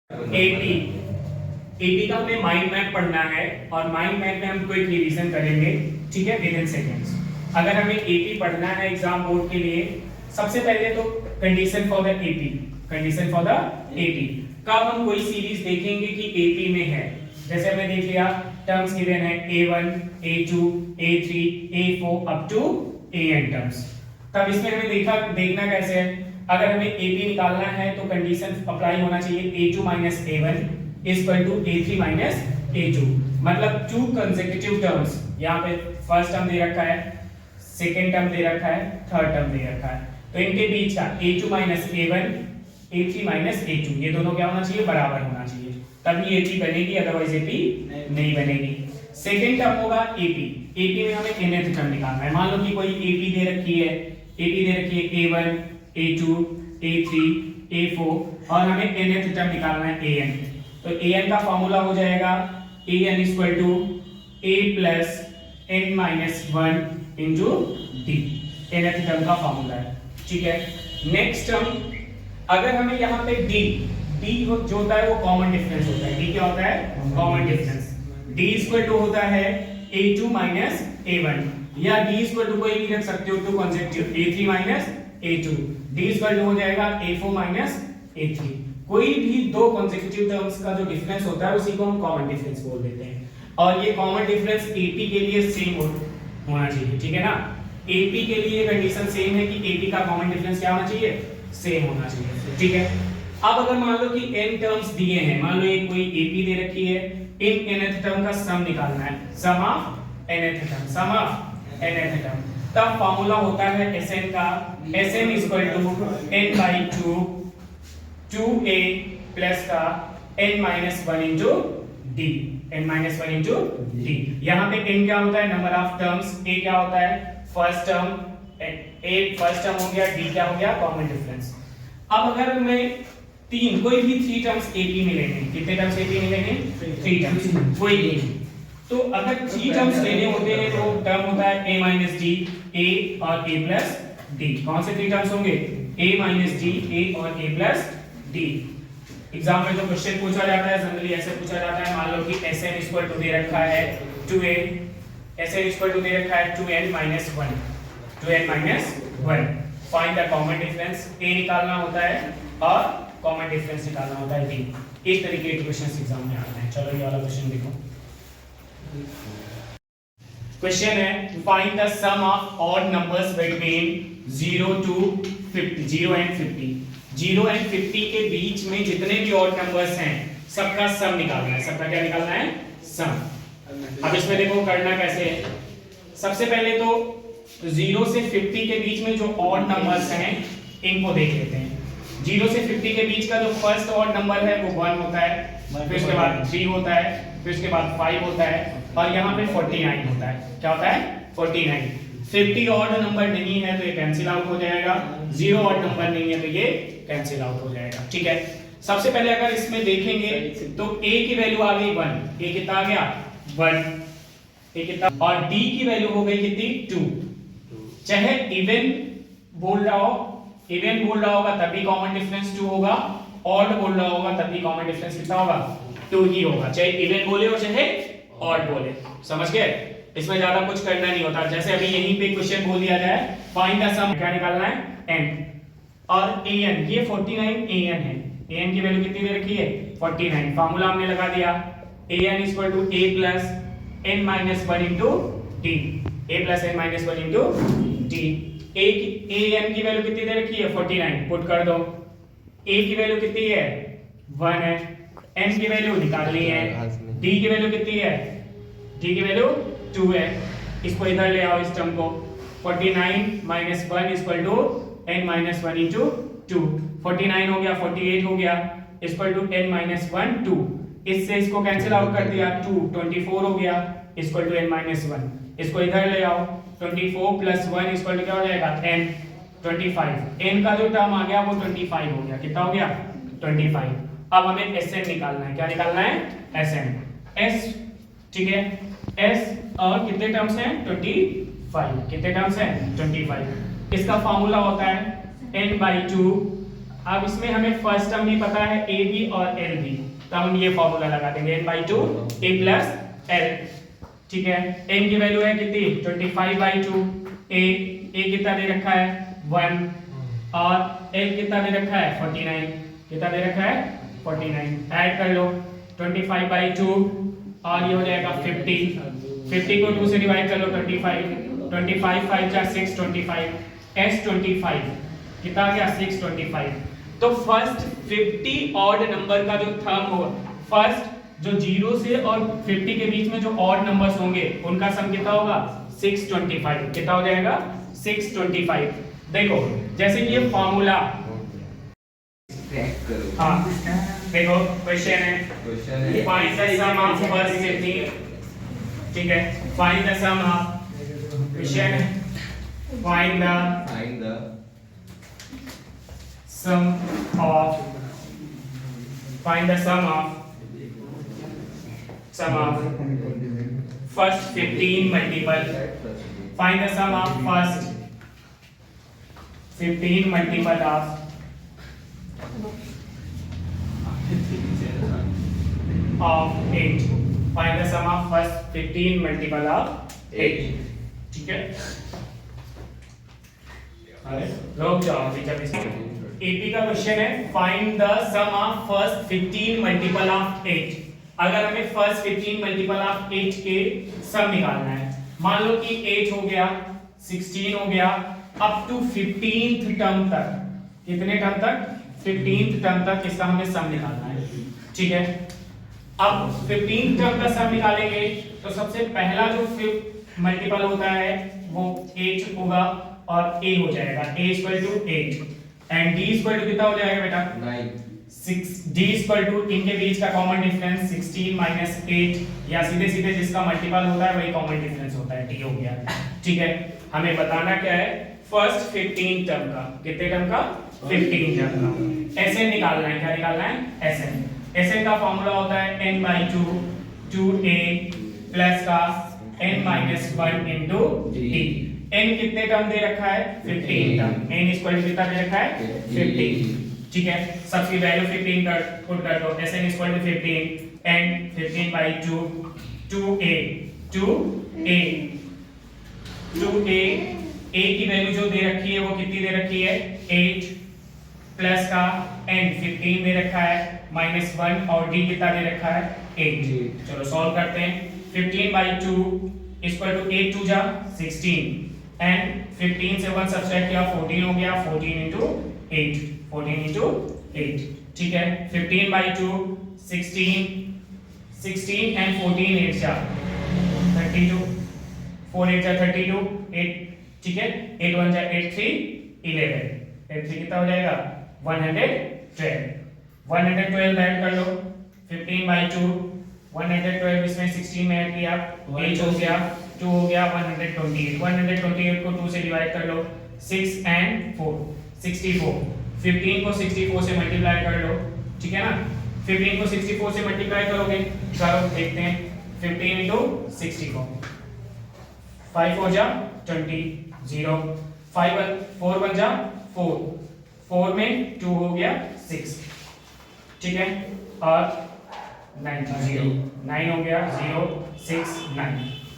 AP AP का हमें mind map पढ़ना है और माइंड मैप में हम क्विक रिवीजन करेंगे, ठीक है, विद इन सेकेंड्स। अगर हमें एपी पढ़ना है एग्जाम बोर्ड के लिए, सबसे पहले तो condition for the AP, condition for the AP कब हम कोई सीरीज देखेंगे कि एपी में है। जैसे हमने देख लिया टर्म्स गिवन है a1 a2 a3 a4 up to an terms. तब इसमें हमें देखना कैसे है, अगर हमें AP निकालना है तो कंडीशन अप्लाई होना चाहिए A2 minus A1 equal to A3 minus A2, मतलब टू कंसेक्यूटिव टर्म्स। यहाँ पे फर्स्ट टर्म दे रखा है, सेकेंड टर्म दे रखा है, थर्ड टर्म दे रखा है, तो इनके बीच का A2 minus A1 A3 minus A2 ये दोनों क्या होना चाहिए, बराबर होना चाहिए, तभी AP बनेगी, अदरवाइज AP नहीं बनेगी। सेकेंड टर्म होगा AP में हमें nth टर्म निकालना है। मान लो कि कोई AP दे रखी है A1 A2 A3 A4 और हमें nth टर्म निकालना है an, तो an का फॉर्मूला हो जाएगा an equal to a plus n minus 1 into d, nth term का फॉर्मूला है, ठीक है। नेक्स्ट टर्म, अगर हमें यहाँ पे d जो होता है वो कॉमन डिफरेंस होता है। d क्या होता है, common difference. d equal to होता है a2 माइनस a1, या d इक्वल टू कोई भी रख सकते हो, two consecutive a3 minus a2, d equal to हो जाएगा a4 माइनस a3। कोई भी दो कंसेक्यूटिव टर्म्स का जो डिफरेंस होता है उसी को हम कॉमन डिफरेंस बोल देते हैं, और ये कॉमन डिफरेंस AP के लिए सेम होना चाहिए, ठीक है ना। AP के लिए कंडीशन सेम है कि AP का कॉमन डिफरेंस क्या होना चाहिए, सेम होना चाहिए, ठीक है। अब अगर मान लो कि n टर्म्स दिए हैं, मान लो एक कोई AP दे रखी है, इन nth टर्म का सम निकालना है, sum of nth term, sum of nth term, तब फॉर्मूला होता है Sn का, Sn equal to n by 2a plus का n minus 1 into d, n minus 1 into d। यहाँ पे n क्या होता है, नंबर ऑफ टर्म्स, a क्या होता है first term, a first term हो गया, d क्या हो गया कॉमन डिफरेंस। अब अगर मैं कोई भी 3 टर्म्स AP मिलेंगे, कितने टर्म्स AP मिलेंगे, 3 टर्म्स कोई भी, तो अगर 3 टर्म्स लेने होते हैं तो टर्म होता है a माइनस d, a और a प्लस d। कौन से 3 टर्म्स होंगे, a माइनस d, a और a प्लस d। एग्जाम में जो क्वेश्चन पूछा जाता है जनरली ऐसे पूछा जाता है, मान लो कि Sn इक्वल टू दे रखा है 2a, Sn इक्वल टू दे रखा है 2n minus 1, 2n minus 1, find the common difference, a निकालना होता है और कॉमन डिफरेंस निकालना होता है d। इस तरीके के क्वेश्चंस एग्जाम में आते हैं। चलो ये वाला क्वेश्चन देखो, क्वेश्चन है find the sum of odd numbers between 0 to 50, 0 and 50। 0 and 50 के बीच में जितने भी ऑड नंबर्स हैं सबका सम निकालना है, सबका क्या निकालना है, सम। अब इसमें देखो करना कैसे है, सबसे पहले तो 0 से 50 के बीच में जो ऑड नंबर्स हैं इनको देख लेते हैं। 0 से 50 के बीच का जो फर्स्ट ऑड नंबर है वो 1 होता है, फिर उसके बाद 3 होता है, फिर उसके बाद 5 होता है, और यहाँ पे 49 होता है। क्या होता है, 49। 50 ऑड नंबर नहीं है तो ये कैंसिल आउट हो जाएगा, 0 ऑड नंबर नहीं है तो ये कैंसिल आउट हो जाएगा, ठीक है। सबसे पहले अगर इसमें देखेंगे तो a की वैल्यू आ गई 1, a कितना आ गया 1, a कितना, और d की वैल्यू हो गई कितनी 2। चाहे इवन बोल रहा होगा तभी कॉमन डिफरेंस 2 होगा, ऑड बोल रहा होगा तभी कॉमन डिफरेंस कितना होगा, 2 ही होगा, चाहे इवन बोले और चाहे ऑड बोले, समझ गए। इसमें ज्यादा कुछ करना नहीं होता। जैसे अभी यहीं पे क्वेश्चन बोल दिया जाए फाइंड द सम, क्या निकालना है n, और an ये 49 an है, an की वैल्यू कितनी दे रखी है 49, फार्मूला हमने लगा दिया an equal to a plus n minus 1 into d, a plus n minus 1 into d। an की वैल्यू कितनी दे रखी है 49, पुट कर दो, a की वैल्यू कितनी है 1 है, n की वैल्यू निकालनी है, d की वैल्यू कितनी है, d की वैल्यू 2 है, इसको इधर ले आओ इस टर्म को, 49 minus 1 equal to n minus 1 into 2, 49 हो गया 48 हो गया इक्वल टू n माइनस 1 2, इससे इसको कैंसिल आउट कर दिया 2, 24 हो गया इक्वल टू n माइनस 1, इसको इधर ले आओ, 24 प्लस 1 इक्वल टू क्या हो जाएगा n, 25, n का जो टर्म आ गया वो 25 हो गया, कितना हो गया 25। अब हमें Sn निकालना है, क्या निकालना है Sn, s, ठीक है, s और कितने टर्म्स हैं 25, कितने टर्म्स हैं 25। इसका फार्मूला होता है n बाई 2 अब इसमें हमें फर्स्ट टर्म भी पता है ए भी और एल भी, तो हम ये फॉर्मूला लगा देंगे n/2 a प्लस l। ठीक है, n की वैल्यू है कितनी 25/2, a कितना दे रखा है 1 और l कितना दे रखा है 49, कितना दे रखा है 49। ऐड कर लो 25/2 और ये हो जाएगा 50, 50 को 2 से डिवाइड कर लो 25 5 जा 6 25 s25 कितना आ गया 625। तो फर्स्ट 50 ऑड नंबर का जो थर्म होगा, फर्स्ट जो 0 से और 50 के बीच में जो ऑड नंबर्स होंगे उनका सम कितना होगा 625। कितना हो जाएगा 625। देखो जैसे कि ये फार्मूला, हाँ देखो क्वेश्चन है find the sum of first 50, ठीक है, find the sum of, question है find the sum of, find the sum of first 15 multiple, find the sum of first 15 multiple of of 8, find the sum of first 15 multiple of 8। ठीक है, लोग जाओ जब इसमें AP का question है find the sum of first 15 multiple of 8। अगर हमें फर्स्ट 15 मल्टीपल ऑफ 8 के सम निकालना है, मान लो कि 8 हो गया 16 हो गया अप टू 15th टर्म तक, कितने टर्म तक 15th टर्म तक इसका हमें सम निकालना है। ठीक है, अब 15th टर्म का सम निकालेंगे तो सबसे पहला जो मल्टीपल होता है वो 8 होगा और a हो जाएगा, a equal to 8 and d equal to कितना हो जाएगा बेटा 9। 6 d इक्वल टू इनके बीच का कॉमन डिफरेंस 16 माइनस 8 या सीधे सीधे जिसका मल्टीपल होता है वही कॉमन डिफरेंस होता है, d हो गया। ठीक है, हमें बताना क्या है फर्स्ट 15 टर्म का, कितने टर्म का 15 टर्म का Sn निकालना है। क्या निकालना है Sn का फार्मूला होता है n/2 2a प्लस का n-1 इनटू d। n कितने टर्म दे रखा है 15 टर्म, n इक्वल टू कितना दे रखा है 15। ठीक है, सबकी वैल्यू 15 कर पुट कर दो, Sn equal to 15 and 15/2 2a a की वैल्यू जो दे रखी है वो कितनी दे रखी है 8 प्लस का n 15 दे रखा है -1 और d कितना दे रखा है 8। चलो सॉल्व करते हैं, 15/2 इक्वल टू 8 2 जा 16 एंड 15 से 1 सब्ट्रैक्ट किया 14 हो गया, 14 into 8 14 into 8। ठीक है, 15/2 16 एंड 14 8 जा 32 4 8 जा 32 8। ठीक है, 8 1 जा 8 3 11 8 3 कितना हो जाएगा 112 ऐड कर लो 15/2 112 इसमें 16 में ऐड किया 8 हो गया 2 हो गया 128 को 2 से डिवाइड कर लो 6 एंड 4 64 15 को 64 से मल्टीप्लाई कर लो। ठीक है ना, 15 को 64 से मल्टीप्लाई करोगे, चलो देखते हैं 15 into 64 5 4 जा 20 0 5 4 1 जा 4 4 में 2 हो गया 6। ठीक है, और 9 हो गया 0 6 9,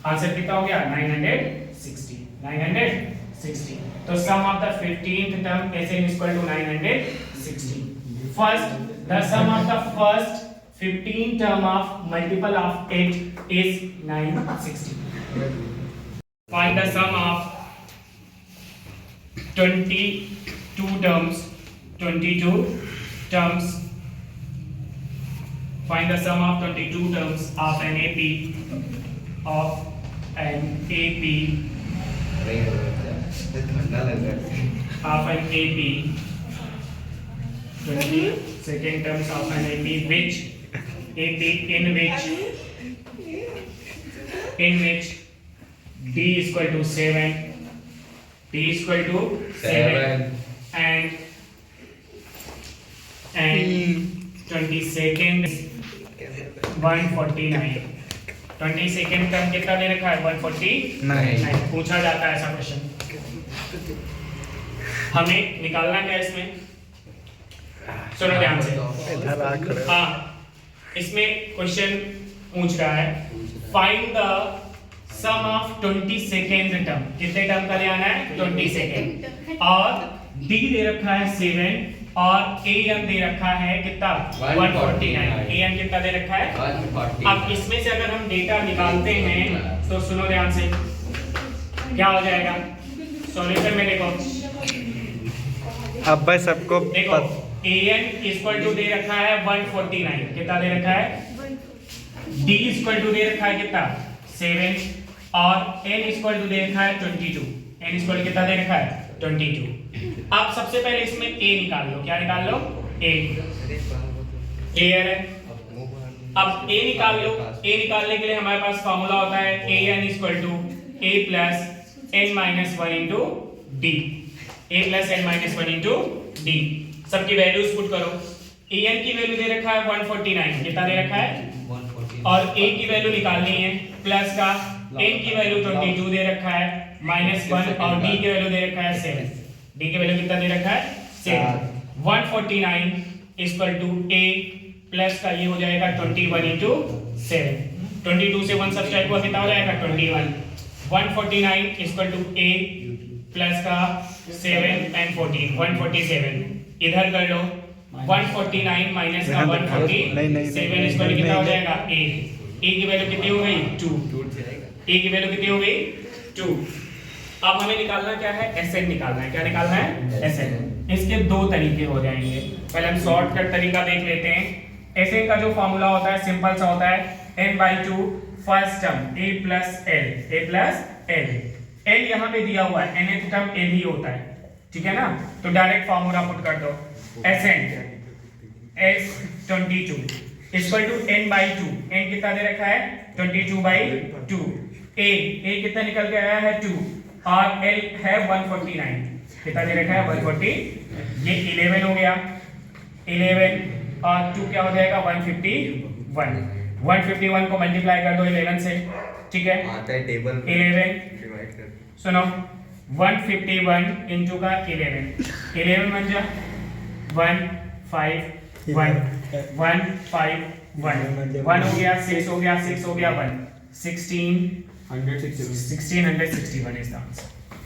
आंसर कितना हो गया 960। तो sum of the 15th term Sn equal to 960। First the sum of the first 15 term of multiple of 8 is 960। Find the sum of 22 terms find the sum of 22 terms of an AP second terms of an AP in which D equal to 7 and 22nd 149। 22nd term कितना दे रखा है 149 पूछा जाता है ऐसा question. हमें निकालना क्या है इसमें सुनो ध्यान से। इधर आ खड़े। हाँ, इसमें क्वेश्चन पूछ रहा है find the sum of 20 second term. कितने टर्म का ले आना है? 20 सेकेंड। और डी दे रखा है 7 और ए एम दे रखा है कितना? 149। ए एम कितना दे रखा है? 140। अब इसमें से अगर हम डेटा निकालते हैं तो सुनो ध्यान से, क्या हो जाएगा सॉल्यूशन में? देखो अब भाई सबको देखो ए एन इक्वल टू दे रखा है 149। कितना दे रखा है? डी इक्वल टू दे रखा है कितना? 7 और एन इक्वल टू दे रखा है 22। एन इक्वल कितना दे रखा है? 22। अब सबसे पहले इसमें ए निकाल लो। क्या निकाल लो? ए। क्लियर है? अब ए निकाल लो। ए निकालने के लिए हमारे पास फॉर्मूला होता है a n equal to a plus n minus 1 into d. A plus n minus 1 into d. सबकी वैल्यूज पुट करो। ए एन की वैल्यू दे रखा है 149। कितना दे रखा है? 149। और ए की वैल्यू निकालनी है प्लस का एन की वैल्यू 22 दे रखा है माइनस 1 और डी की वैल्यू दे रखा है 7। डी की वैल्यू कितना दे रखा है? 7। 149 इक्वल टू ए प्लस का ये हो जाएगा 21 इंटू 7। 22 से 1 सब्सट्रैक्ट हुआ कितना हो जाएगा? 21। 149 इक्वल टू ए प्लस का 7 एंड 14 147। इधर कर लो 149 माइनस का 147 इक्वल कितना हो जाएगा? ए। ए की वैल्यू कितनी हो गई? 2। ए की वैल्यू कितनी हो गई? 2। अब हमें निकालना क्या है? एसएन निकालना है। क्या निकालना है? एसएन। इसके दो तरीके हो जाएंगे। पहले हम शॉर्टकट तरीका देख लेते हैं। एसएन का जो फॉर्मूला होता है सिंपल सा होता है n/2 first term a plus l। l यहाँ पे दिया हुआ है, nth टर्म l ही होता है, ठीक है ना? तो डायरेक्ट फॉर्मूला पुट कर दो। SN S22 equal to n/2। n कितना दे रखा है? 22/2। a कितना निकल के आया है? 2 और l है 149। कितना दे रखा है? 140। ये 11 हो गया। 11 और 2 क्या हो जाएगा? 151। 151 को मल्टीप्लाई कर दो 11 से, ठीक है? आता है टेबल 11 डिवाइड कर। सुनो 151 इंटू का 11 बन जा 151 1 हो गया, 6 हो गया, 6 हो गया 1 16 1661 इज द आंसर।